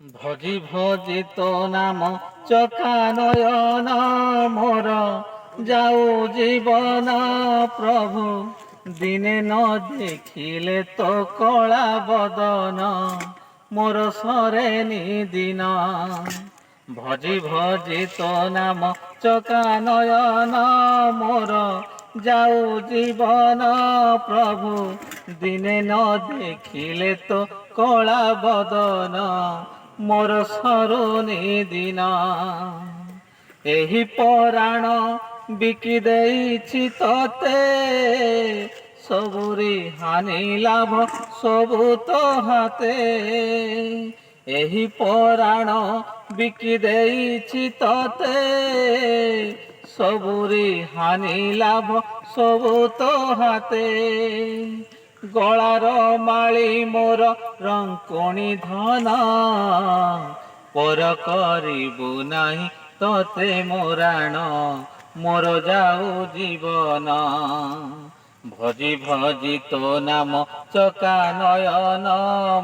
ভজি ভজি তো নাম চকা নয়ন মোর যাও জীবন প্রভু দিনে ন দেখিলে তো কলা বদন মোর সরে নিদিন ভজি ভজি তো নাম চকা নয়ন মোর যাও জীবন প্রভু দিনে ন দেখিলে তো কলা বদন মোর সରୁନି ଦିନ ଏହି ପରାଣ ବିକି ଦେଇଛି ତତେ ସବୁରି ହାନି ଲାଭ ସବୁ ତ ହାତେ ଏହି ପରାଣ ବିକି ଦେଇଛି ତତେ ସବୁରି ହାନି ଲାଭ ସବୁ ତ ହାତେ ଗଳାର ମାଳି ମୋର ରଙ୍କଣି ଧନ ପର କରିବୁ ନାହିଁ ତତେ ମୋରାଣ ମୋର ଯାଉ ଜୀବନ ଭଜି ଭଜି ତୋ ନାମ ଚକା ନୟନ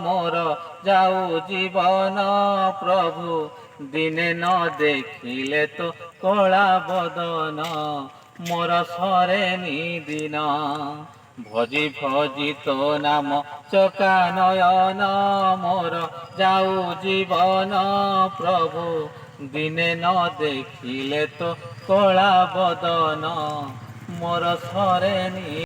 ମୋର ଯାଉ ଜୀବନ ପ୍ରଭୁ ଦିନେ ନ ଦେଖିଲେ ତ କଳା ବଦନ ମୋର ସରେନି ଦିନ ଭଜି ଭଜି ତୋ ନାମ ଚକା ନୟନ ମୋର ଯାଉ ଜୀବନ ପ୍ରଭୁ ଦିନେ ନ ଦେଖିଲେ ତ କଳା ବଦନ ମୋର ସରେନି।